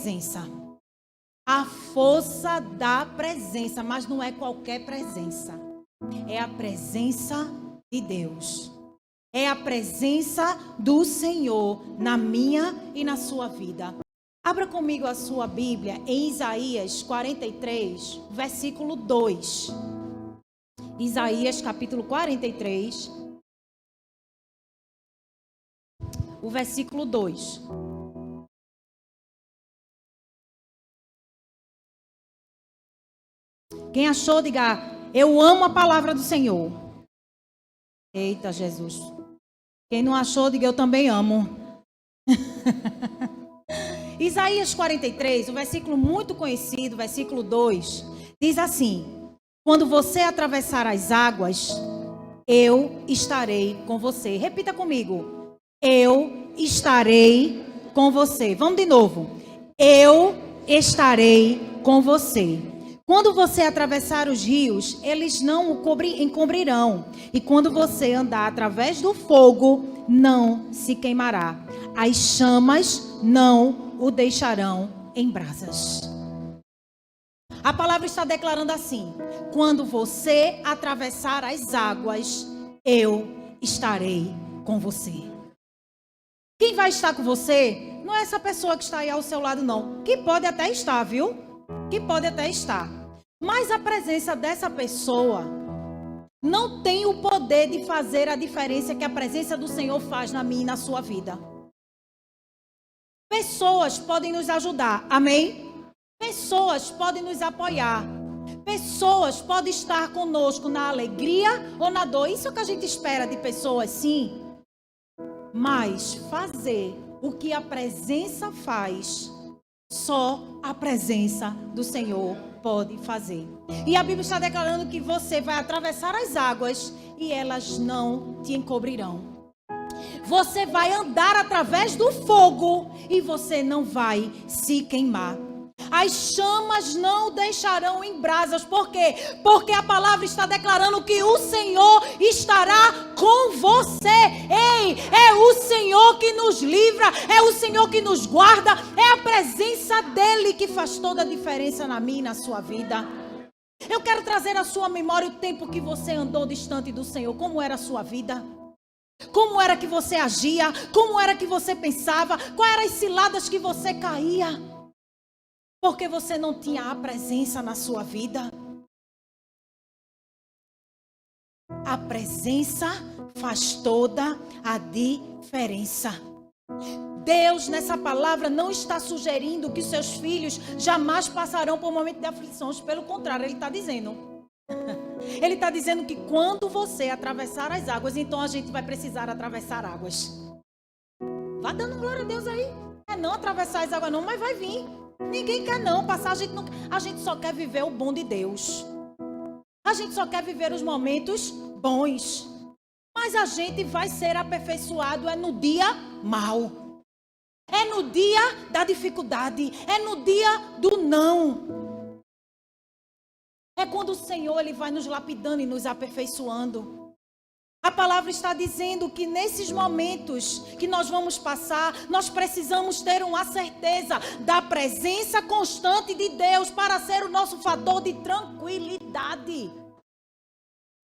presença. A força da presença, mas não é qualquer presença. É a presença de Deus. É a presença do Senhor na minha e na sua vida. Abra comigo a sua Bíblia em Isaías 43, versículo 2. Isaías capítulo 43, o versículo 2. Quem achou, diga: eu amo a palavra do Senhor. Eita, Jesus. Quem não achou, diga: eu também amo. Isaías 43, um versículo muito conhecido, versículo 2, diz assim: quando você atravessar as águas, eu estarei com você. Repita comigo: eu estarei com você. Vamos de novo. Eu estarei com você. Quando você atravessar os rios, eles não o encobrirão. E quando você andar através do fogo, não se queimará. As chamas não o deixarão em brasas. A palavra está declarando assim: quando você atravessar as águas, eu estarei com você. Quem vai estar com você não é essa pessoa que está aí ao seu lado, não. Que pode até estar, viu? Que pode até estar. Mas a presença dessa pessoa não tem o poder de fazer a diferença que a presença do Senhor faz na minha e na sua vida. Pessoas podem nos ajudar, amém? Pessoas podem nos apoiar. Pessoas podem estar conosco na alegria ou na dor. Isso é o que a gente espera de pessoas, sim. Mas fazer o que a presença faz, só a presença do Senhor pode fazer. E a Bíblia está declarando que você vai atravessar as águas e elas não te encobrirão. Você vai andar através do fogo e você não vai se queimar. As chamas não deixarão em brasas. Por quê? Porque a palavra está declarando que o Senhor estará com você. Ei, é o Senhor que nos livra, é o Senhor que nos guarda, é a presença dele que faz toda a diferença na minha e na sua vida. Eu quero trazer à sua memória o tempo que você andou distante do Senhor. Como era a sua vida? Como era que você agia? Como era que você pensava? Quais eram as ciladas que você caía? Porque você não tinha a presença na sua vida. A presença faz toda a diferença. Deus, nessa palavra, não está sugerindo que seus filhos jamais passarão por um momento de aflições. Pelo contrário, Ele está dizendo. Ele está dizendo que quando você atravessar as águas, então a gente vai precisar atravessar águas. Vá dando glória a Deus aí. É não atravessar as águas não, mas vai vir. Ninguém quer não passar, a gente só quer viver o bom de Deus. A gente só quer viver os momentos bons. Mas a gente vai ser aperfeiçoado é no dia mau. É no dia da dificuldade. É no dia do não. É quando o Senhor ele vai nos lapidando e nos aperfeiçoando. A palavra está dizendo que nesses momentos que nós vamos passar, nós precisamos ter uma certeza da presença constante de Deus para ser o nosso fator de tranquilidade.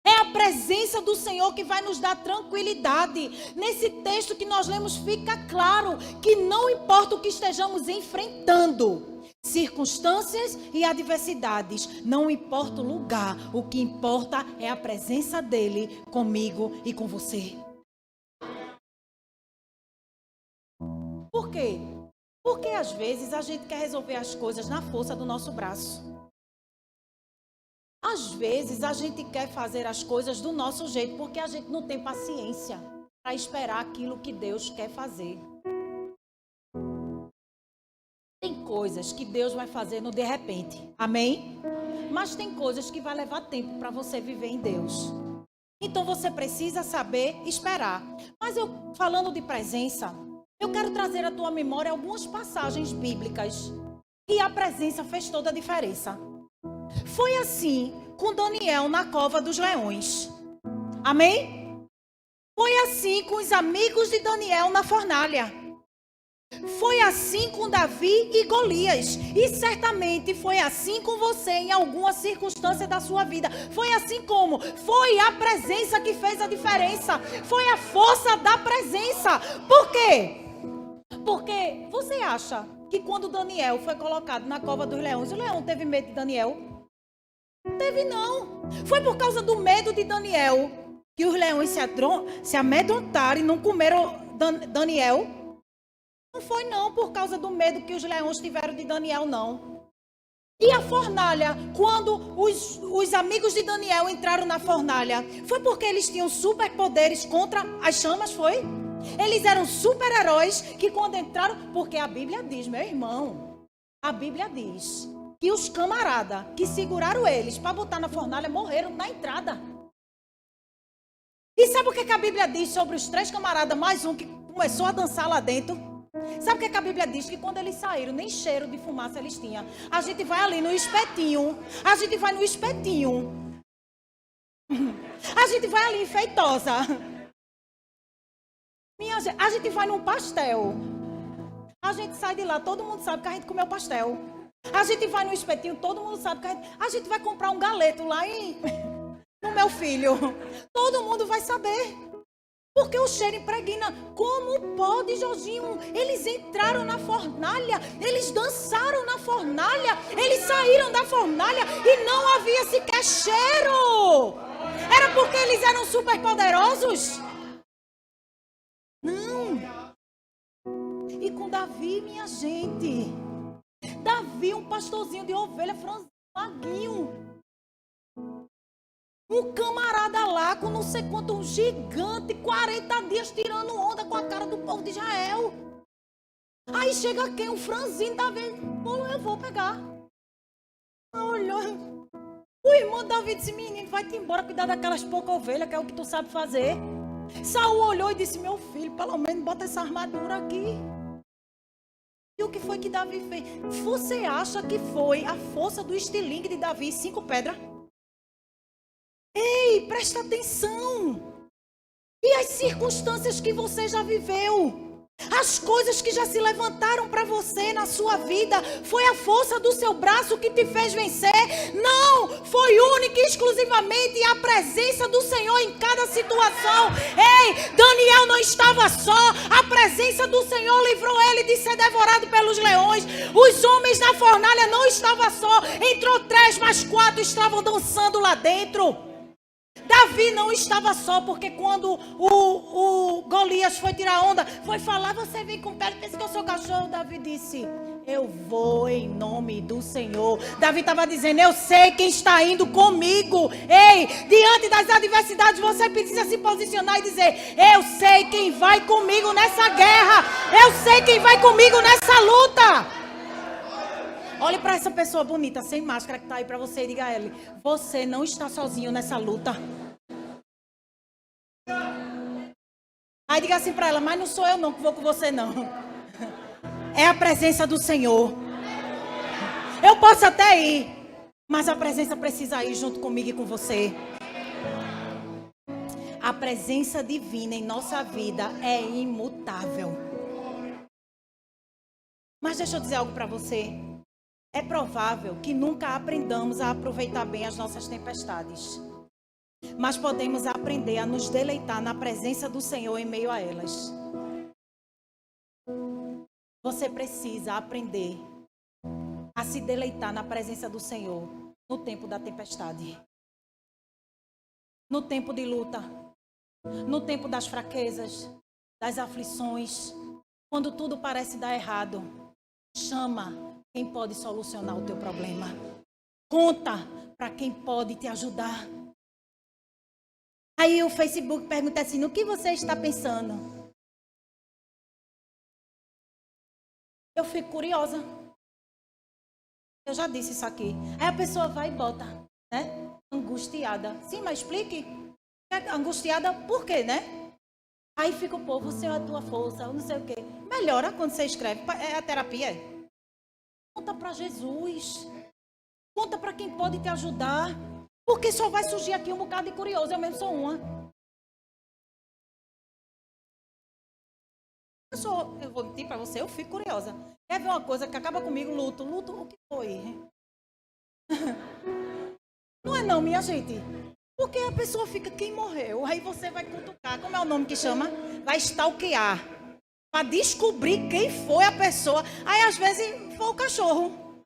É a presença do Senhor que vai nos dar tranquilidade. Nesse texto que nós lemos fica claro que não importa o que estejamos enfrentando, circunstâncias e adversidades, não importa o lugar, o que importa é a presença dele comigo e com você. Por quê? Porque às vezes a gente quer resolver as coisas na força do nosso braço. Às vezes a gente quer fazer as coisas do nosso jeito, porque a gente não tem paciência para esperar aquilo que Deus quer fazer. Tem coisas que Deus vai fazer no de repente, amém? Mas tem coisas que vai levar tempo para você viver em Deus. Então você precisa saber esperar. Mas eu, falando de presença, eu quero trazer à tua memória algumas passagens bíblicas e a presença fez toda a diferença. Foi assim com Daniel na cova dos leões. Amém? Foi assim com os amigos de Daniel na fornalha. Foi assim com Davi e Golias. E certamente foi assim com você em alguma circunstância da sua vida. Foi assim como? Foi a presença que fez a diferença. Foi a força da presença. Por quê? Porque você acha que quando Daniel foi colocado na cova dos leões, o leão teve medo de Daniel? Não teve, não. Foi por causa do medo de Daniel que os leões se amedrontaram e não comeram Daniel? Não foi, não, por causa do medo que os leões tiveram de Daniel, não. E a fornalha, quando os amigos de Daniel entraram na fornalha, foi porque eles tinham superpoderes contra as chamas, foi? Eles eram super-heróis que quando entraram, porque a Bíblia diz, meu irmão, a Bíblia diz que os camaradas que seguraram eles para botar na fornalha morreram na entrada. E sabe o que a Bíblia diz sobre os 3 camaradas, mais um que começou a dançar lá dentro? Sabe o que a Bíblia diz? Que quando eles saíram, nem cheiro de fumaça eles tinham. A gente vai ali no espetinho. A gente vai no espetinho. A gente vai ali em Feitosa. A gente vai num pastel. A gente sai de lá, todo mundo sabe que a gente comeu pastel. A gente vai no espetinho, todo mundo sabe que a gente vai comprar um galeto lá no Meu Filho. Todo mundo vai saber. Porque o cheiro impregna. Como pode, Jorginho? Eles entraram na fornalha, eles dançaram na fornalha, eles saíram da fornalha e não havia sequer cheiro. Era porque eles eram super poderosos? Não. E com Davi, minha gente. Davi, um pastorzinho de ovelha, franzino, maguinho. Um camarada lá com não sei quanto, um gigante, 40 dias tirando onda com a cara do povo de Israel. Aí chega quem? Um franzino, Davi. Pô, eu vou pegar. Olhou. O irmão Davi disse, menino, vai-te embora cuidar daquelas poucas ovelhas, que é o que tu sabe fazer. Saul olhou e disse, meu filho, pelo menos bota essa armadura aqui. E o que foi que Davi fez? Você acha que foi a força do estilingue de Davi, 5 pedras? Ei, presta atenção. E as circunstâncias que você já viveu? As coisas que já se levantaram para você na sua vida, foi a força do seu braço que te fez vencer? Não, foi única e exclusivamente a presença do Senhor em cada situação. Ei, Daniel não estava só, a presença do Senhor livrou ele de ser devorado pelos leões. Os homens na fornalha não estavam só, entrou 3, mas 4 estavam dançando lá dentro. Davi não estava só, porque quando o Golias foi tirar onda, foi falar, você vem com pele, pensa que eu sou cachorro. Davi disse, eu vou em nome do Senhor. Davi estava dizendo, eu sei quem está indo comigo. Ei, diante das adversidades, você precisa se posicionar e dizer, eu sei quem vai comigo nessa guerra. Eu sei quem vai comigo nessa luta. Olhe para essa pessoa bonita, sem máscara, que está aí para você e diga a ele, você não está sozinho nessa luta. Aí diga assim para ela, mas não sou eu não que vou com você não. É a presença do Senhor. Eu posso até ir, mas a presença precisa ir junto comigo e com você. A presença divina em nossa vida é imutável. Mas deixa eu dizer algo para você. É provável que nunca aprendamos a aproveitar bem as nossas tempestades. Mas podemos aprender a nos deleitar na presença do Senhor em meio a elas. Você precisa aprender a se deleitar na presença do Senhor no tempo da tempestade. No tempo de luta. No tempo das fraquezas, das aflições. Quando tudo parece dar errado. Chama quem pode solucionar o teu problema. Conta para quem pode te ajudar. Aí o Facebook pergunta assim, no que você está pensando? Eu fico curiosa. Eu já disse isso aqui. Aí a pessoa vai e bota, né? Angustiada. Sim, mas explique. Angustiada por quê, né? Aí fica o povo, o Senhor é a tua força, não sei o quê. Melhora quando você escreve. É a terapia. Conta para Jesus. Conta para quem pode te ajudar. Porque só vai surgir aqui um bocado de curioso. Eu mesmo sou uma. Eu vou mentir para você, eu fico curiosa. Quer ver uma coisa que acaba comigo? Luto, o que foi? Não é não, minha gente. Porque a pessoa fica, quem morreu? Aí você vai cutucar, como é o nome que chama? Vai stalkear. Para descobrir quem foi a pessoa. Aí às vezes foi o cachorro.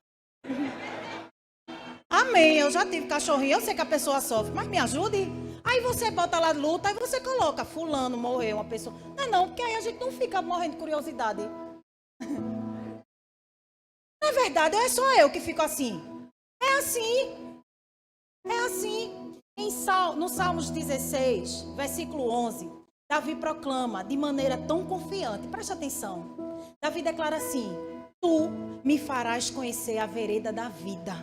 Amém, eu já tive cachorrinho, eu sei que a pessoa sofre, mas me ajude. Aí você bota lá luta, aí você coloca, fulano morreu, uma pessoa. Não, porque aí a gente não fica morrendo de curiosidade. Na verdade, é só eu que fico assim. É assim. É assim. No Salmos 16, versículo 11, Davi proclama de maneira tão confiante. Preste atenção. Davi declara assim: Tu me farás conhecer a vereda da vida,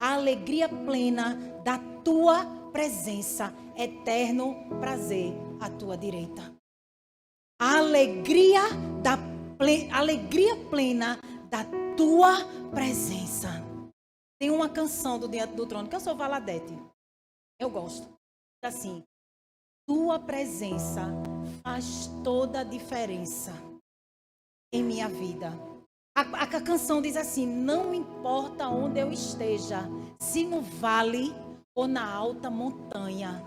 a alegria plena da tua presença, eterno prazer à tua direita. A alegria plena da tua presença. Tem uma canção do Diante do Trono, que eu sou Valadete. Eu gosto. Assim, tua presença faz toda a diferença em minha vida. A canção diz assim: não importa onde eu esteja, se no vale ou na alta montanha,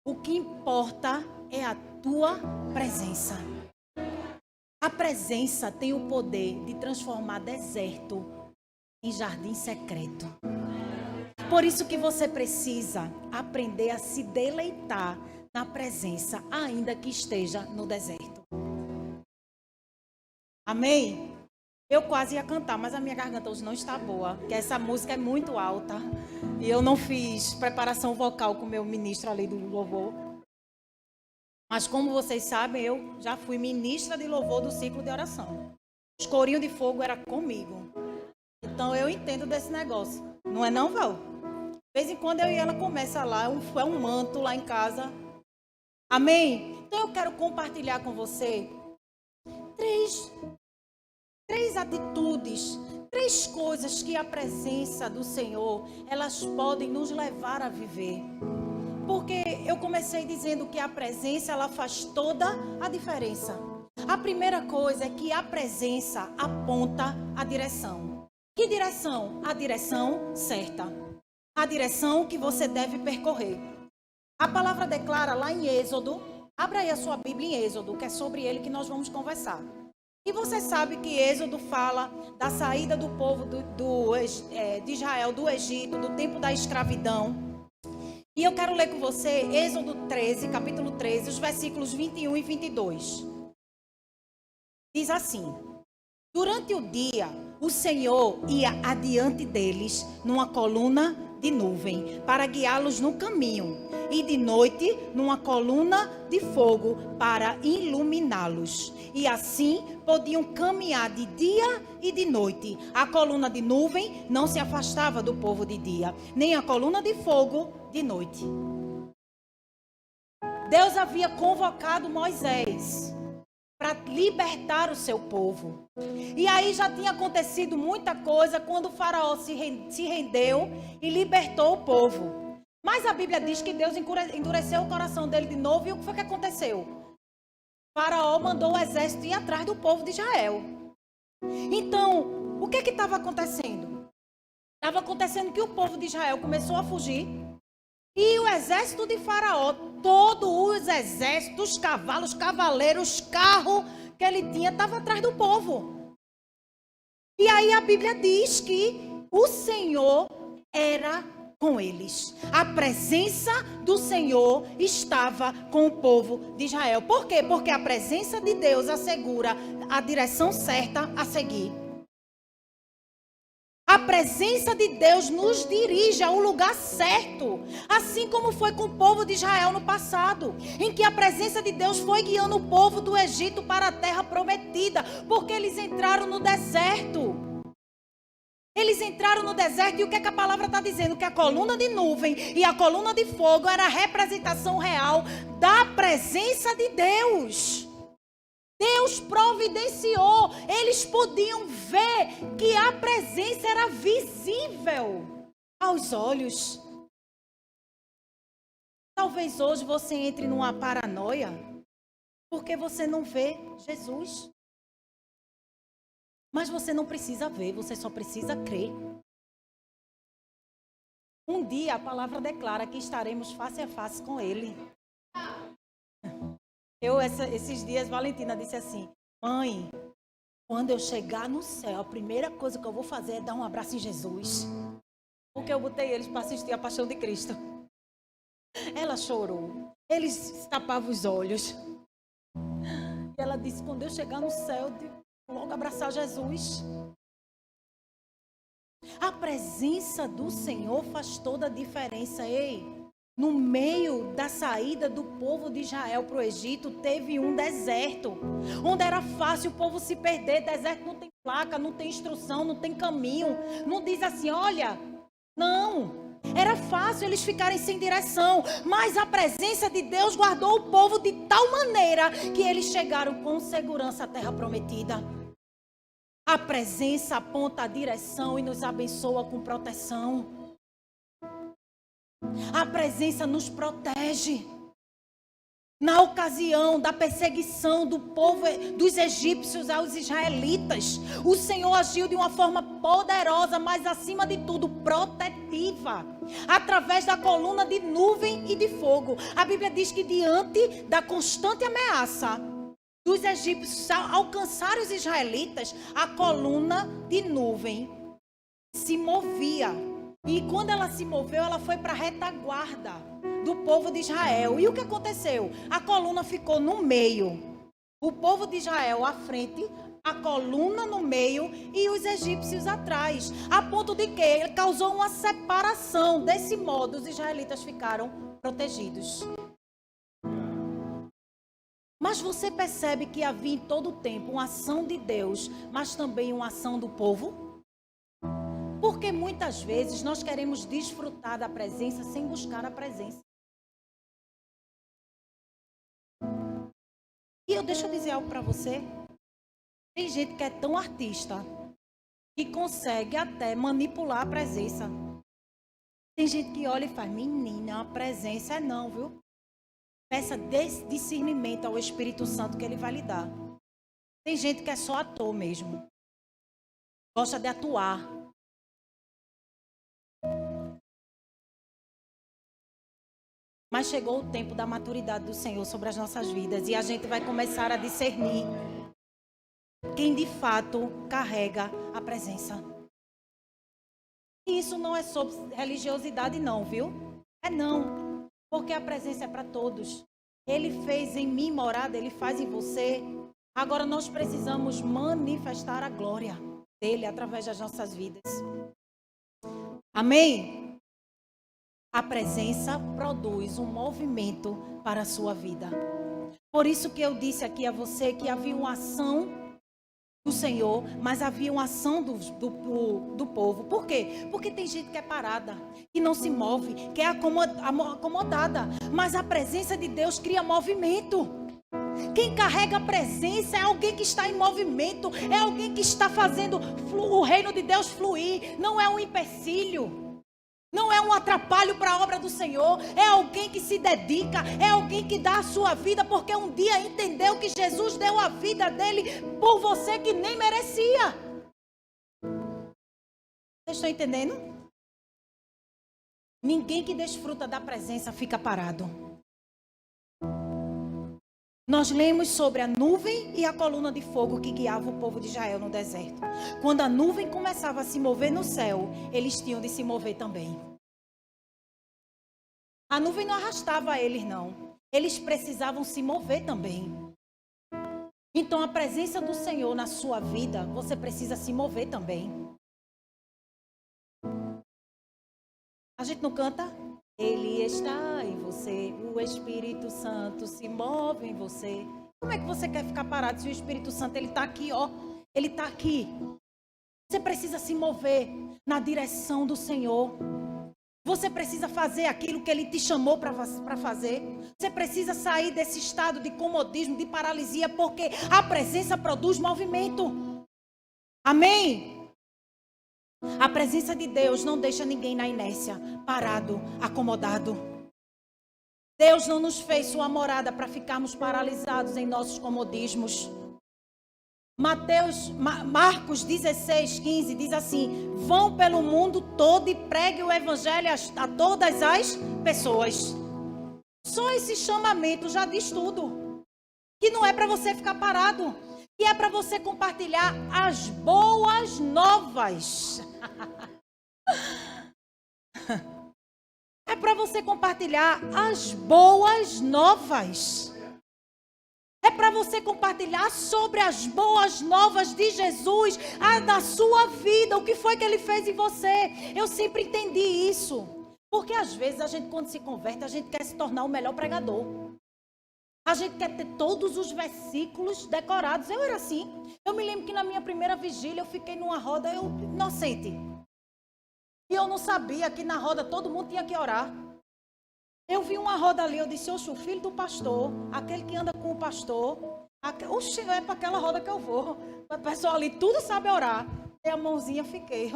o que importa é a tua presença. A presença tem o poder de transformar deserto em jardim secreto. Por isso que você precisa aprender a se deleitar na presença, ainda que esteja no deserto. Amém? Eu quase ia cantar, mas a minha garganta hoje não está boa, porque essa música é muito alta. E eu não fiz preparação vocal com o meu ministro ali do louvor. Mas como vocês sabem, eu já fui ministra de louvor do ciclo de oração. Os corinhos de fogo era comigo. Então eu entendo desse negócio. Não é não, Val? De vez em quando eu e ela começa lá, é um manto lá em casa. Amém? Então eu quero compartilhar com você três atitudes, três coisas que a presença do Senhor, elas podem nos levar a viver. Porque eu comecei dizendo que a presença, ela faz toda a diferença. A primeira coisa é que a presença aponta a direção. Que direção? A direção certa. A direção que você deve percorrer. A palavra declara lá em Êxodo, abra aí a sua Bíblia em Êxodo, que é sobre ele que nós vamos conversar. E você sabe que Êxodo fala da saída do povo de Israel do Egito, do tempo da escravidão. E eu quero ler com você Êxodo 13, capítulo 13, os versículos 21 e 22. Diz assim: durante o dia, o Senhor ia adiante deles numa coluna de nuvem para guiá-los no caminho, e de noite numa coluna de fogo para iluminá-los. E assim podiam caminhar de dia e de noite. A coluna de nuvem não se afastava do povo de dia, nem a coluna de fogo de noite. Deus havia convocado Moisés para libertar o seu povo. E aí já tinha acontecido muita coisa quando o faraó se rendeu e libertou o povo. Mas a Bíblia diz que Deus endureceu o coração dele de novo. E o que foi que aconteceu? O faraó mandou o exército ir atrás do povo de Israel. Então, o que estava acontecendo? Estava acontecendo que o povo de Israel começou a fugir. E o exército de Faraó, todos os exércitos, cavalos, cavaleiros, carro que ele tinha, estava atrás do povo. E aí a Bíblia diz que o Senhor era com eles. A presença do Senhor estava com o povo de Israel. Por quê? Porque a presença de Deus assegura a direção certa a seguir. A presença de Deus nos dirige ao lugar certo, assim como foi com o povo de Israel no passado, em que a presença de Deus foi guiando o povo do Egito para a terra prometida, porque eles entraram no deserto. Eles entraram no deserto e o que é que a palavra está dizendo? Que a coluna de nuvem e a coluna de fogo era a representação real da presença de Deus. Deus providenciou, eles podiam ver que a presença era visível aos olhos. Talvez hoje você entre numa paranoia, porque você não vê Jesus. Mas você não precisa ver, você só precisa crer. Um dia a palavra declara que estaremos face a face com Ele. Esses dias, Valentina disse assim: mãe, quando eu chegar no céu, a primeira coisa que eu vou fazer é dar um abraço em Jesus. Porque eu botei eles para assistir a Paixão de Cristo. Ela chorou. Eles tapavam os olhos. E ela disse: quando eu chegar no céu, eu vou logo abraçar Jesus. A presença do Senhor faz toda a diferença. Ei, no meio da saída do povo de Israel para o Egito, teve um deserto, onde era fácil o povo se perder. Deserto não tem placa, não tem instrução, não tem caminho. Não diz assim, olha, não. Era fácil eles ficarem sem direção, mas a presença de Deus guardou o povo de tal maneira que eles chegaram com segurança à terra prometida. A presença aponta a direção e nos abençoa com proteção. A presença nos protege. Na ocasião da perseguição do povo dos egípcios aos israelitas, o Senhor agiu de uma forma poderosa, mas acima de tudo protetiva, através da coluna de nuvem e de fogo. A Bíblia diz que diante da constante ameaça dos egípcios alcançarem os israelitas, a coluna de nuvem se movia. E quando ela se moveu, ela foi para a retaguarda do povo de Israel. E o que aconteceu? A coluna ficou no meio. O povo de Israel à frente, a coluna no meio e os egípcios atrás. A ponto de que ele causou uma separação. Desse modo, os israelitas ficaram protegidos. Mas você percebe que havia em todo o tempo uma ação de Deus, mas também uma ação do povo? Porque muitas vezes nós queremos desfrutar da presença sem buscar a presença. E deixa eu dizer algo para você. Tem gente que é tão artista que consegue até manipular a presença. Tem gente que olha e faz, menina, a presença é não, viu? Peça discernimento ao Espírito Santo que ele vai lhe dar. Tem gente que é só ator mesmo. Gosta de atuar. Mas chegou o tempo da maturidade do Senhor sobre as nossas vidas. E a gente vai começar a discernir quem de fato carrega a presença. E isso não é sobre religiosidade não, viu? É não. Porque a presença é para todos. Ele fez em mim morada, Ele faz em você. Agora nós precisamos manifestar a glória dEle através das nossas vidas. Amém? A presença produz um movimento para a sua vida. Por isso que eu disse aqui a você que havia uma ação do Senhor, mas havia uma ação do povo. Por quê? Porque tem gente que é parada, que não se move, que é acomodada. Mas a presença de Deus cria movimento. Quem carrega a presença é alguém que está em movimento, é alguém que está fazendo o reino de Deus fluir. Não é um empecilho. Não é um atrapalho para a obra do Senhor. É alguém que se dedica. É alguém que dá a sua vida porque um dia entendeu que Jesus deu a vida dele por você que nem merecia. Vocês estão entendendo? Ninguém que desfruta da presença fica parado. Nós lemos sobre a nuvem e a coluna de fogo que guiava o povo de Israel no deserto. Quando a nuvem começava a se mover no céu, eles tinham de se mover também. A nuvem não arrastava eles, não. Eles precisavam se mover também. Então, a presença do Senhor na sua vida, você precisa se mover também. A gente não canta? Ele está em você, o Espírito Santo se move em você. Como é que você quer ficar parado se o Espírito Santo, ele está aqui, ó. Ele está aqui. Você precisa se mover na direção do Senhor. Você precisa fazer aquilo que Ele te chamou para fazer. Você precisa sair desse estado de comodismo, de paralisia, porque a presença produz movimento. Amém? A presença de Deus não deixa ninguém na inércia, parado, acomodado. Deus não nos fez sua morada para ficarmos paralisados em nossos comodismos. Marcos 16:15 diz assim: vão pelo mundo todo e preguem o evangelho a todas as pessoas. Só esse chamamento já diz tudo. Que não é para você ficar parado, que é para você compartilhar as boas novas. É para você compartilhar as boas novas. É para você compartilhar sobre as boas novas de Jesus, da sua vida, o que foi que ele fez em você. Eu sempre entendi isso. Porque às vezes a gente, quando se converte, a gente quer se tornar o melhor pregador. A gente quer ter todos os versículos decorados. Eu era assim. Eu me lembro que na minha primeira vigília eu fiquei numa roda, inocente. E eu não sabia que na roda todo mundo tinha que orar. Eu vi uma roda ali, eu disse: oxe, o filho do pastor, aquele que anda com o pastor, oxe, é para aquela roda que eu vou. O pessoal ali tudo sabe orar. E a mãozinha fiquei.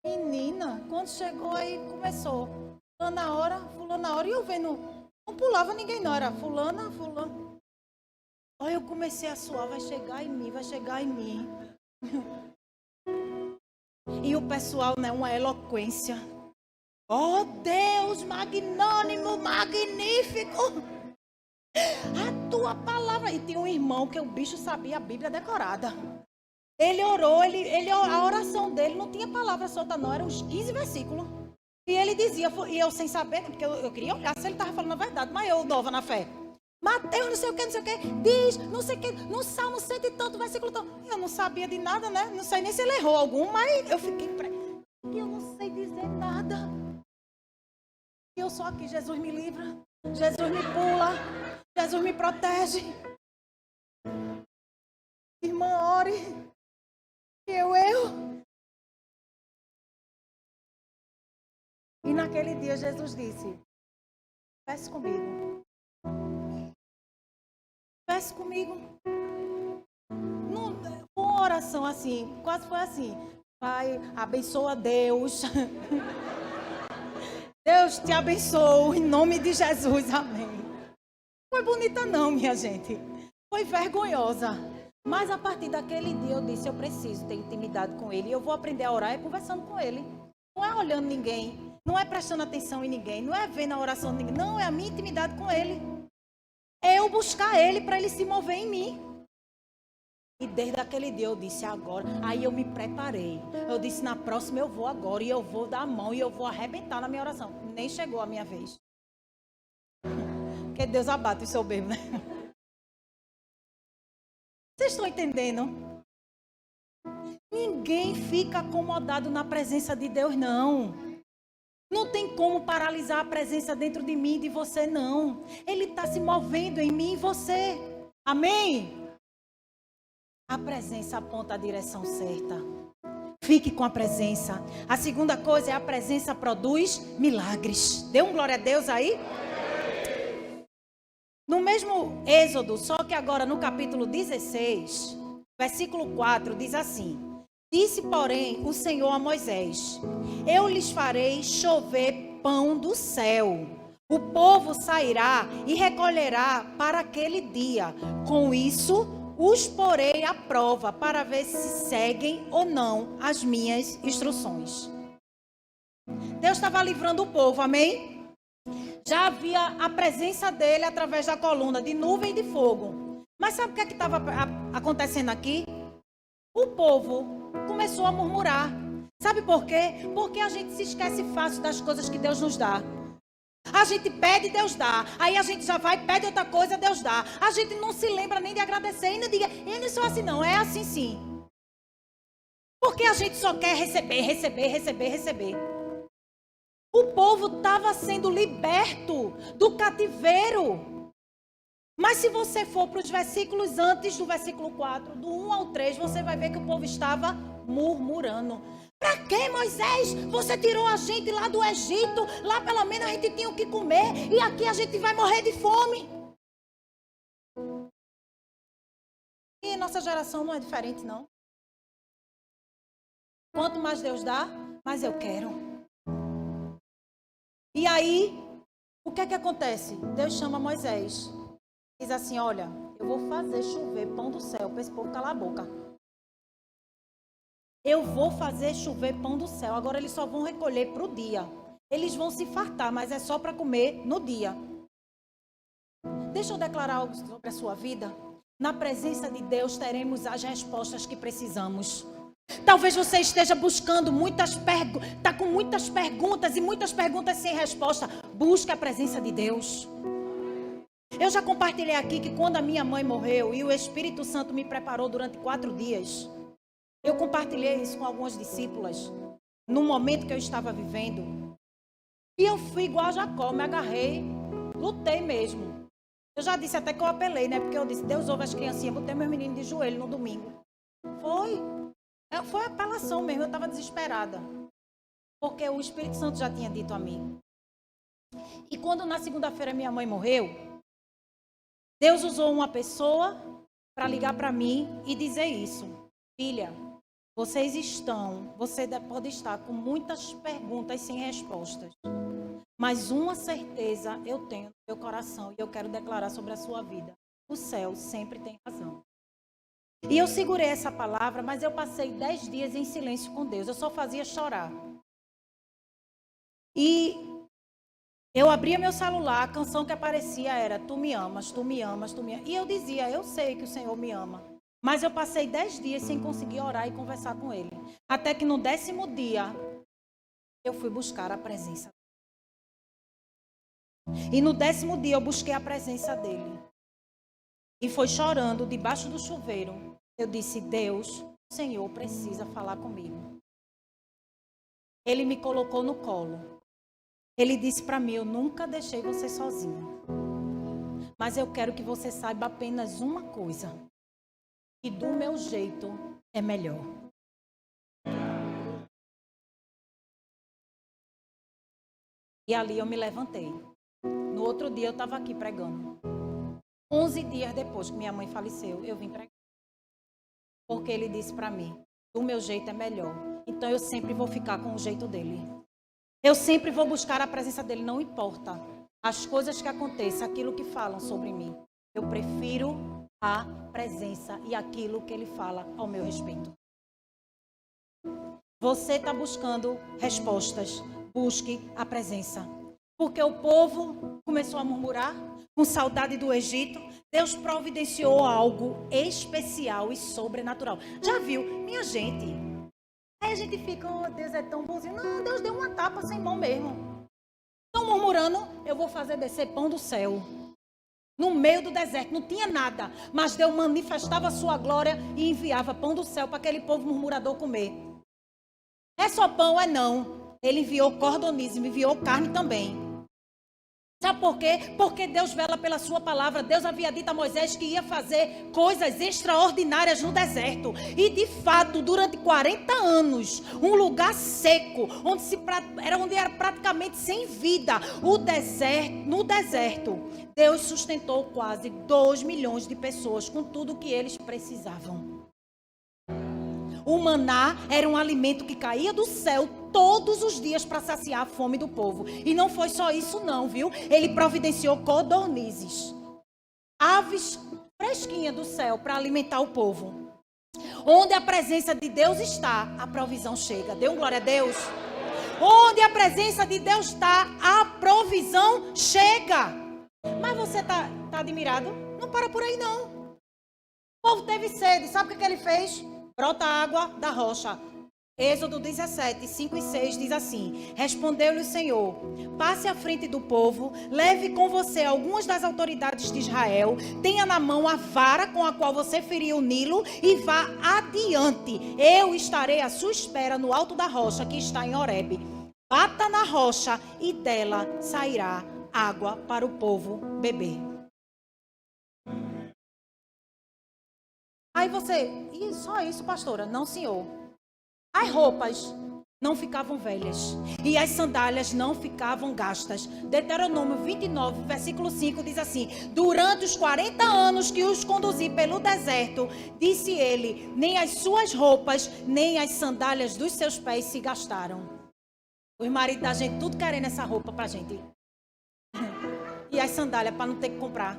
Menina, quando chegou aí, começou. Fulana na hora, e eu vendo, não pulava ninguém não, era fulana. Olha, eu comecei a suar, vai chegar em mim. E o pessoal, né, uma eloquência. Oh Deus, magnânimo, magnífico. A tua palavra. E tinha um irmão que o bicho sabia a Bíblia decorada. Ele orou, a oração dele não tinha palavra solta não, eram uns 15 versículos. E ele dizia, e eu sem saber, porque eu queria olhar se ele estava falando a verdade, mas eu nova na fé. Mateus, não sei o que, diz, não sei o que, no Salmo 100 e tanto, versículo tanto. Eu não sabia de nada, né? Não sei nem se ele errou algum, mas eu fiquei, eu não sei dizer nada. E eu só aqui, Jesus me livra, Jesus me pula, Jesus me protege. Irmã, ore. Eu. E naquele dia Jesus disse: peça comigo. Peça comigo. Uma oração assim, quase foi assim: Pai, abençoa Deus. Deus te abençoe, em nome de Jesus, amém. Foi bonita não, minha gente. Foi vergonhosa. Mas a partir daquele dia eu disse: eu preciso ter intimidade com ele. E eu vou aprender a orar conversando com ele. Não é olhando ninguém, não é prestando atenção em ninguém, não é vendo a oração de ninguém. Não, é a minha intimidade com ele. É eu buscar ele para ele se mover em mim. E desde aquele dia eu disse: agora. Aí eu me preparei. Eu disse: na próxima eu vou agora. E eu vou dar a mão e eu vou arrebentar na minha oração. Nem chegou a minha vez. Porque Deus abate o soberbo, né? Vocês estão entendendo? Ninguém fica acomodado na presença de Deus, não. Não tem como paralisar a presença dentro de mim e de você, não. Ele está se movendo em mim e você. Amém? A presença aponta a direção certa. Fique com a presença. A segunda coisa é: a presença produz milagres. Dê um glória a Deus aí. No mesmo Êxodo, só que agora no capítulo 16, versículo 4, diz assim: disse, porém, o Senhor a Moisés: eu lhes farei chover pão do céu. O povo sairá e recolherá para aquele dia. Com isso, os porei à prova para ver se seguem ou não as minhas instruções. Deus estava livrando o povo, amém? Já havia a presença dele através da coluna de nuvem e de fogo. Mas sabe o que é que estava acontecendo aqui? O povo começou a murmurar. Sabe por quê? Porque a gente se esquece fácil das coisas que Deus nos dá. A gente pede, Deus dá. Aí a gente já vai, pede outra coisa, Deus dá. A gente não se lembra nem de agradecer. Ainda diga: eu não sou assim não, é assim sim. Porque a gente só quer receber. O povo estava sendo liberto do cativeiro. Mas se você for para os versículos antes do versículo 4, do 1 ao 3, você vai ver que o povo estava murmurando. Para que, Moisés? Você tirou a gente lá do Egito. Lá pelo menos a gente tinha o que comer. E aqui a gente vai morrer de fome. E nossa geração não é diferente, não. Quanto mais Deus dá, mais eu quero. E aí, o que é que acontece? Deus chama Moisés. diz assim, olha, eu vou fazer chover pão do céu para esse povo calar a boca. Eu vou fazer chover pão do céu. Agora eles só vão recolher para o dia. Eles vão se fartar, mas é só para comer no dia. Deixa eu declarar algo sobre a sua vida. Na presença de Deus teremos as respostas que precisamos. Talvez você esteja buscando está com muitas perguntas e muitas perguntas sem resposta. Busque a presença de Deus. Eu já compartilhei aqui que quando a minha mãe morreu e o Espírito Santo me preparou durante 4 dias, eu compartilhei isso com algumas discípulas, no momento que eu estava vivendo. E eu fui igual a Jacó, me agarrei, lutei mesmo. Eu já disse até que eu apelei, né? Porque eu disse, Deus ouve as criancinhas, botei meus meninos de joelho no domingo. Foi apelação mesmo, eu estava desesperada. Porque o Espírito Santo já tinha dito a mim. E quando na segunda-feira minha mãe morreu, Deus usou uma pessoa para ligar para mim e dizer isso. Filha, você pode estar com muitas perguntas sem respostas. Mas uma certeza eu tenho no meu coração e eu quero declarar sobre a sua vida. O céu sempre tem razão. E eu segurei essa palavra, mas eu passei 10 dias em silêncio com Deus. Eu só fazia chorar. E eu abria meu celular, a canção que aparecia era Tu me amas, tu me amas, tu me amas. E eu dizia, eu sei que o Senhor me ama. Mas eu passei 10 dias sem conseguir orar e conversar com Ele. Até que no 10º dia, eu fui buscar a presença. E no 10º dia eu busquei a presença dEle. E foi chorando debaixo do chuveiro. Eu disse, Deus, o Senhor precisa falar comigo. Ele me colocou no colo. Ele disse para mim, eu nunca deixei você sozinha. Mas eu quero que você saiba apenas uma coisa. Que do meu jeito é melhor. E ali eu me levantei. No outro dia eu estava aqui pregando. 11 dias depois que minha mãe faleceu, eu vim pregar. Porque ele disse para mim, do meu jeito é melhor. Então eu sempre vou ficar com o jeito dele. Eu sempre vou buscar a presença dele, não importa as coisas que aconteçam, aquilo que falam sobre mim. Eu prefiro a presença e aquilo que ele fala ao meu respeito. Você está buscando respostas, busque a presença. Porque o povo começou a murmurar, com saudade do Egito. Deus providenciou algo especial e sobrenatural. Já viu? Minha gente, aí a gente fica, oh, Deus é tão bonzinho. Não, Deus deu uma tapa sem mão mesmo. Estão murmurando, eu vou fazer descer pão do céu. No meio do deserto, não tinha nada. Mas Deus manifestava a sua glória e enviava pão do céu para aquele povo murmurador comer. É só pão? É não. Ele enviou cordonizes, enviou carne também. Sabe por quê? Porque Deus vela pela sua palavra. Deus havia dito a Moisés que ia fazer coisas extraordinárias no deserto. E de fato, durante 40 anos, um lugar seco, onde era praticamente sem vida, no deserto, Deus sustentou quase 2 milhões de pessoas com tudo o que eles precisavam. O maná era um alimento que caía do céu todos os dias para saciar a fome do povo. E não foi só isso não, viu? Ele providenciou codornizes, aves fresquinhas do céu para alimentar o povo. Onde a presença de Deus está, a provisão chega. Dê um glória a Deus. Onde a presença de Deus está, a provisão chega. Mas você está admirado? Não para por aí não. O povo teve sede, sabe o que ele fez? Brota água da rocha. Êxodo 17, 5 e 6 diz assim: respondeu-lhe o Senhor, passe à frente do povo, leve com você algumas das autoridades de Israel, tenha na mão a vara com a qual você feriu o Nilo e vá adiante. Eu estarei à sua espera no alto da rocha que está em Horebe. Bata na rocha e dela sairá água para o povo beber. Aí você, e só isso, pastora? Não, senhor. As roupas não ficavam velhas e as sandálias não ficavam gastas. Deuteronômio 29, versículo 5 diz assim: durante os 40 anos que os conduzi pelo deserto, disse ele, nem as suas roupas, nem as sandálias dos seus pés se gastaram. Os maridos da gente tudo querendo essa roupa pra gente. E as sandálias para não ter que comprar.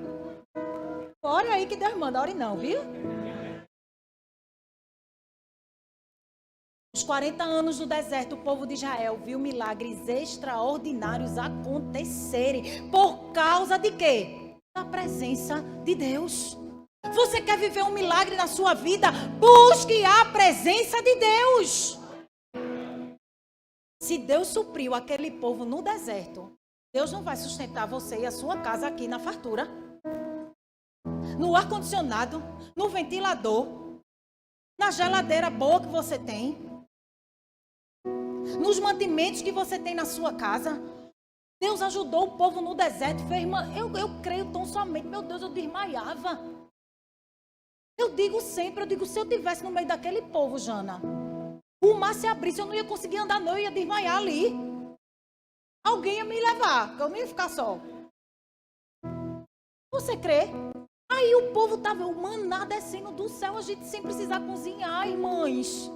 Ore aí que Deus manda, ore não, viu? Os 40 anos no deserto, o povo de Israel viu milagres extraordinários acontecerem. Por causa de quê? Da presença de Deus. Você quer viver um milagre na sua vida? Busque a presença de Deus. Se Deus supriu aquele povo no deserto, Deus não vai sustentar você e a sua casa aqui na fartura. No ar-condicionado, no ventilador, na geladeira boa que você tem, nos mantimentos que você tem na sua casa. Deus ajudou o povo no deserto. Fez, irmã, eu creio tão somente. Meu Deus, eu desmaiava. Eu digo sempre, se eu estivesse no meio daquele povo, Jana, o mar se abrisse, eu não ia conseguir andar não, eu ia desmaiar ali. Alguém ia me levar, porque eu não ia ficar só. Você crê? Aí o povo estava, o maná descendo do céu, a gente sem precisar cozinhar, irmãs.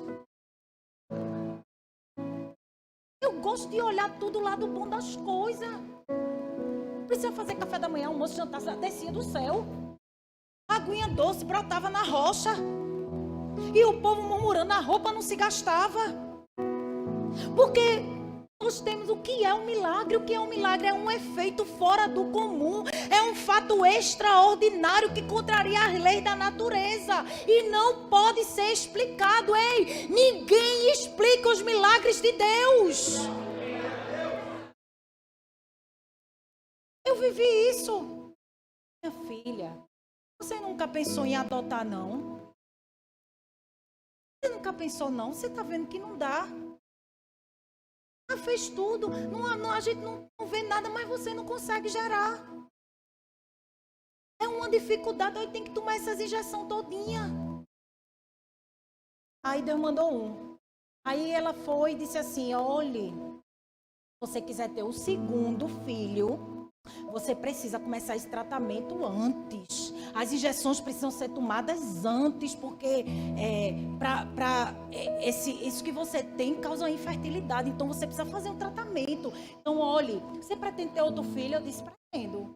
Eu gosto de olhar tudo lá do bom das coisas. Não precisa fazer café da manhã, almoço, jantar, descia do céu. A aguinha doce brotava na rocha. E o povo murmurando, a roupa não se gastava. Porque nós temos o que é um milagre. O que é um milagre? É um efeito fora do comum. É um fato extraordinário que contraria as leis da natureza. E não pode ser explicado. Ei, ninguém explica os milagres de Deus. Eu vivi isso. Minha filha, você nunca pensou em adotar, não? Você nunca pensou, não? Você está vendo que não dá. Ela fez tudo. A gente não vê nada, mas você não consegue gerar. É uma dificuldade. Aí tem que tomar essas injeções todinha. Aí Deus mandou um. Aí ela foi e disse assim, olhe, se você quiser ter o segundo filho, você precisa começar esse tratamento antes. As injeções precisam ser tomadas antes, porque isso que você tem causa infertilidade. Então você precisa fazer um tratamento. Então, olhe, você pretende ter outro filho? Eu disse, pretendo.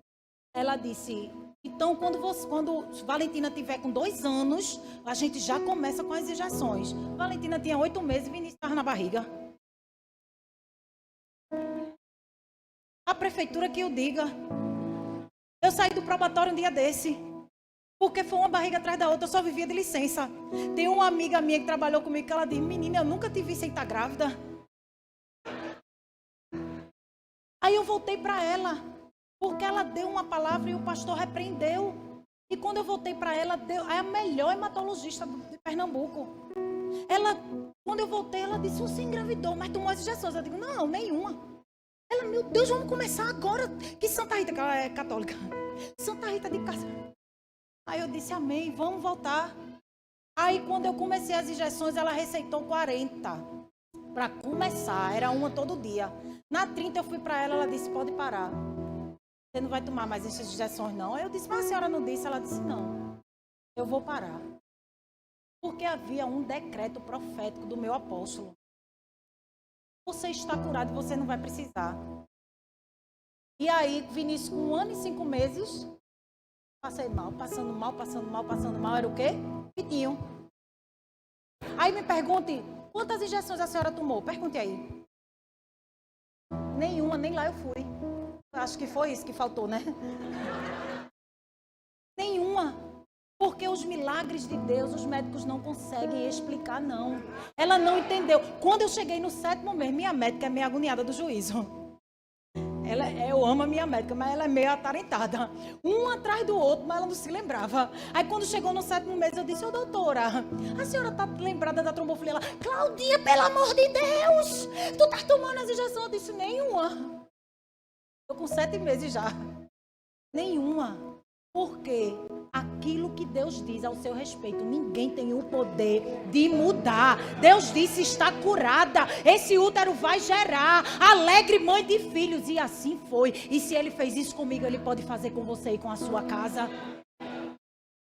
Ela disse, então quando Valentina tiver com 2 anos, a gente já começa com as injeções. Valentina tinha 8 meses e Vinícius estava na barriga. A prefeitura que o diga. Eu saí do probatório um dia desse, porque foi uma barriga atrás da outra, eu só vivia de licença. Tem uma amiga minha que trabalhou comigo que ela disse, menina, eu nunca te vi sem estar grávida. Aí eu voltei para ela, porque ela deu uma palavra e o pastor repreendeu. E quando eu voltei para ela, é a melhor hematologista de Pernambuco. Quando eu voltei, ela disse, você engravidou, mas tomou as injeções. Eu digo, não, nenhuma. Ela, meu Deus, vamos começar agora. Que Santa Rita, que ela é católica. Santa Rita de casa. Aí eu disse, amém, vamos voltar. Aí quando eu comecei as injeções, ela receitou 40. Para começar, era uma todo dia. Na 30 eu fui para ela, ela disse, pode parar. Você não vai tomar mais essas injeções, não. Aí eu disse, mas a senhora não disse? Ela disse, não, eu vou parar. Porque havia um decreto profético do meu apóstolo. Você está curado e você não vai precisar. E aí, Vinícius, com 1 ano e 5 meses, passei mal, passando mal. Era o quê? Pitinho. Aí me pergunte, quantas injeções a senhora tomou? Pergunte aí. Nenhuma, nem lá eu fui. Acho que foi isso que faltou, né? Nenhuma. Porque os milagres de Deus, os médicos não conseguem explicar, não. Ela não entendeu. Quando eu cheguei no 7º mês, minha médica é meio agoniada do juízo. Eu amo a minha médica, mas ela é meio atarentada. Um atrás do outro, mas ela não se lembrava. Aí quando chegou no 7º mês, eu disse, doutora, a senhora está lembrada da trombofilia? Ela, Claudinha, pelo amor de Deus, tu tá tomando as injeções? Eu disse, nenhuma. Estou com 7 meses já. Nenhuma. Porque aquilo que Deus diz ao seu respeito, ninguém tem o poder de mudar. Deus disse, está curada, esse útero vai gerar, alegre mãe de filhos. E assim foi. E se Ele fez isso comigo, Ele pode fazer com você e com a sua casa.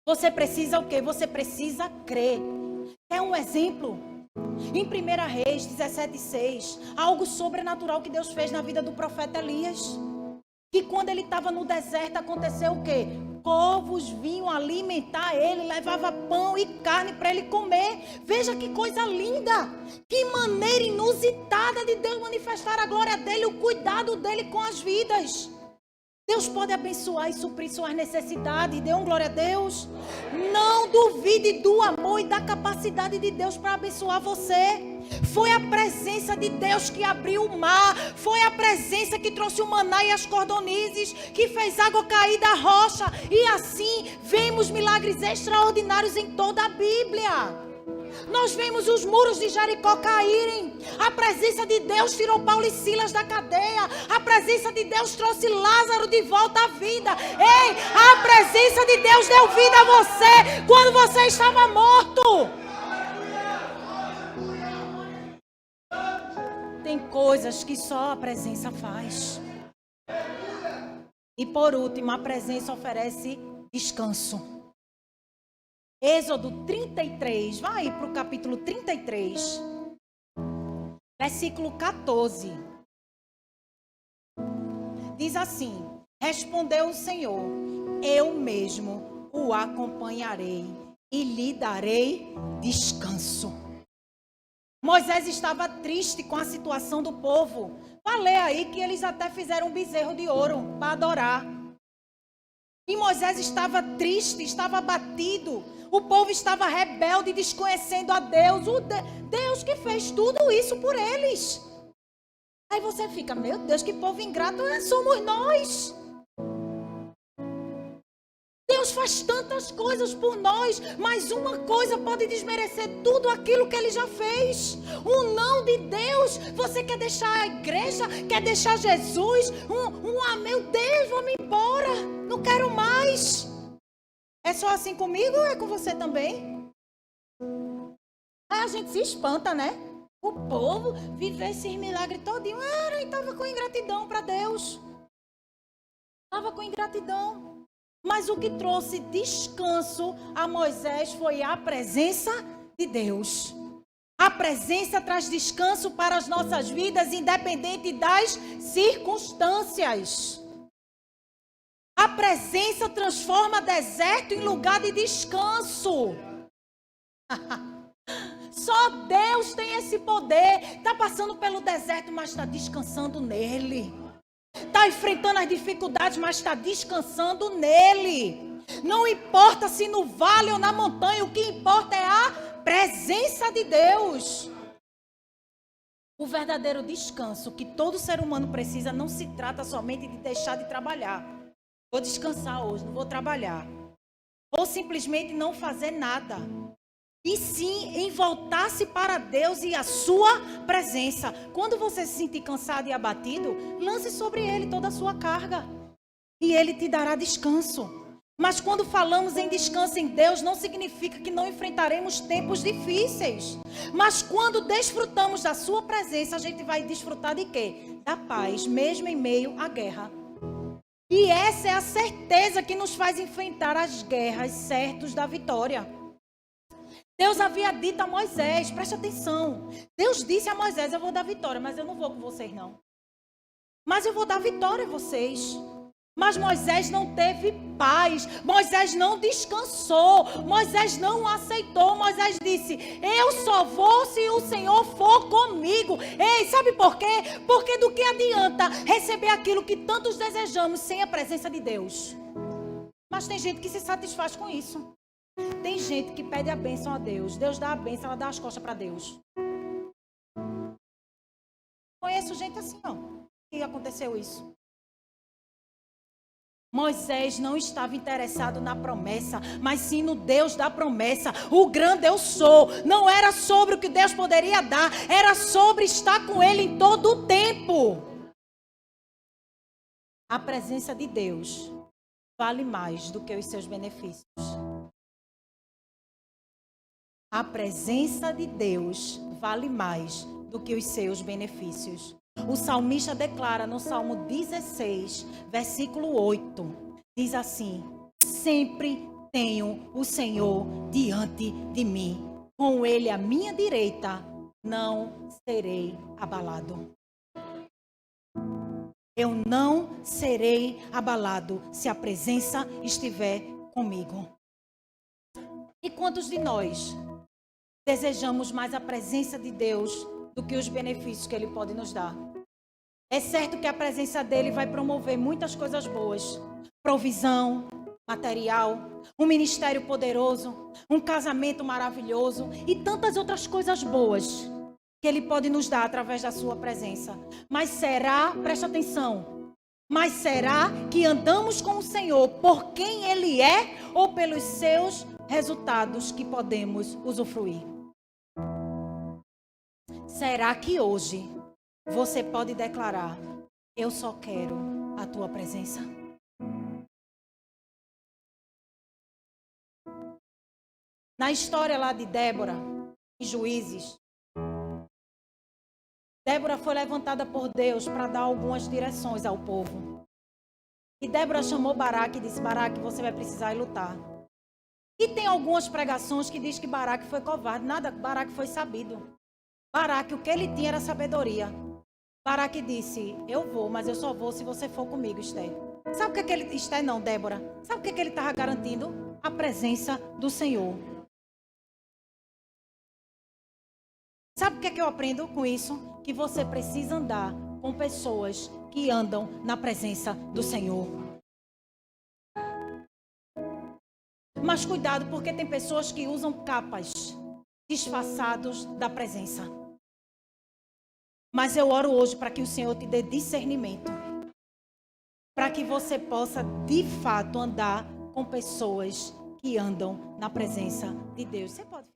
Você precisa o quê? Você precisa crer. É um exemplo. Em 1 Reis 17:6, algo sobrenatural que Deus fez na vida do profeta Elias. Que quando ele estava no deserto, aconteceu o quê? Corvos vinham alimentar ele, levava pão e carne para ele comer. Veja que coisa linda, que maneira inusitada de Deus manifestar a glória dele, o cuidado dele com as vidas. Deus pode abençoar e suprir suas necessidades. Dê glória a Deus. Não duvide do amor e da capacidade de Deus para abençoar você. Foi a presença de Deus que abriu o mar. Foi a presença que trouxe o maná e as cordonizes, que fez água cair da rocha. E assim vemos milagres extraordinários em toda a Bíblia. Nós vemos os muros de Jericó caírem. A presença de Deus tirou Paulo e Silas da cadeia. A presença de Deus trouxe Lázaro de volta à vida. Ei, a presença de Deus deu vida a você quando você estava morto. Tem coisas que só a presença faz. E por último, a presença oferece descanso. Êxodo 33, vai para o capítulo 33, versículo 14. Diz assim: respondeu o Senhor, eu mesmo o acompanharei e lhe darei descanso. Moisés estava triste com a situação do povo. Vai ler aí que eles até fizeram um bezerro de ouro para adorar. E Moisés estava triste, estava abatido. O povo estava rebelde, desconhecendo a Deus. Deus que fez tudo isso por eles. Aí você fica, meu Deus, que povo ingrato somos nós. Deus faz tantas coisas por nós, mas uma coisa pode desmerecer tudo aquilo que Ele já fez. Um não de Deus. Você quer deixar a igreja? Quer deixar Jesus? Meu Deus, vou me embora. Não quero mais. É só assim comigo ou é com você também? Aí a gente se espanta, né? O povo viver esse milagre todinho. E estava com ingratidão para Deus. Estava com ingratidão. Mas o que trouxe descanso a Moisés foi a presença de Deus. A presença traz descanso para as nossas vidas, independente das circunstâncias. A presença transforma deserto em lugar de descanso. Só Deus tem esse poder. Está passando pelo deserto, mas está descansando nele. Está enfrentando as dificuldades, mas está descansando nele. Não importa se no vale ou na montanha, o que importa é a presença de Deus. O verdadeiro descanso que todo ser humano precisa não se trata somente de deixar de trabalhar. Vou descansar hoje, não vou trabalhar. Ou simplesmente não fazer nada. E sim em voltar-se para Deus e a sua presença. Quando você se sentir cansado e abatido, lance sobre Ele toda a sua carga. E Ele te dará descanso. Mas quando falamos em descanso em Deus, não significa que não enfrentaremos tempos difíceis. Mas quando desfrutamos da sua presença, a gente vai desfrutar de quê? Da paz, mesmo em meio à guerra. E essa é a certeza que nos faz enfrentar as guerras certos da vitória. Deus havia dito a Moisés, preste atenção. Deus disse a Moisés, eu vou dar vitória, mas eu não vou com vocês não. Mas eu vou dar vitória a vocês. Mas Moisés não teve paz. Moisés não descansou. Moisés não aceitou. Moisés disse, eu só vou se o Senhor for comigo. Ei, sabe por quê? Porque do que adianta receber aquilo que tantos desejamos sem a presença de Deus? Mas tem gente que se satisfaz com isso. Tem gente que pede a bênção a Deus. Deus dá a bênção, ela dá as costas para Deus. Conheço gente assim, ó. Que aconteceu isso. Moisés não estava interessado na promessa, mas sim no Deus da promessa. O grande eu sou. Não era sobre o que Deus poderia dar, era sobre estar com Ele em todo o tempo. A presença de Deus vale mais do que os seus benefícios. A presença de Deus vale mais do que os seus benefícios. O salmista declara no Salmo 16, versículo 8, diz assim, sempre tenho o Senhor diante de mim, com Ele à minha direita, não serei abalado. Eu não serei abalado se a presença estiver comigo. quantos de nós desejamos mais a presença de Deus do que os benefícios que Ele pode nos dar? É certo que a presença dEle vai promover muitas coisas boas. Provisão material, um ministério poderoso, um casamento maravilhoso e tantas outras coisas boas que Ele pode nos dar através da sua presença. Mas será, presta atenção, mas será que andamos com o Senhor por quem Ele é ou pelos seus resultados que podemos usufruir? Será que hoje você pode declarar: eu só quero a tua presença? Na história lá de Débora e Juízes, Débora foi levantada por Deus para dar algumas direções ao povo. E Débora chamou Baraque e disse: Baraque, você vai precisar ir lutar. E tem algumas pregações que diz que Baraque foi covarde. Nada, Baraque foi sabido. Baraque, o que ele tinha era sabedoria. Baraque disse: eu vou, mas eu só vou se você for comigo, Esther. Sabe o que ele... Esther não, Débora. Sabe o que ele estava garantindo? A presença do Senhor. Sabe o que eu aprendo com isso? Que você precisa andar com pessoas que andam na presença do Senhor. Mas cuidado, porque tem pessoas que usam capas disfarçados da presença. Mas eu oro hoje para que o Senhor te dê discernimento, para que você possa de fato andar com pessoas que andam na presença de Deus. Você pode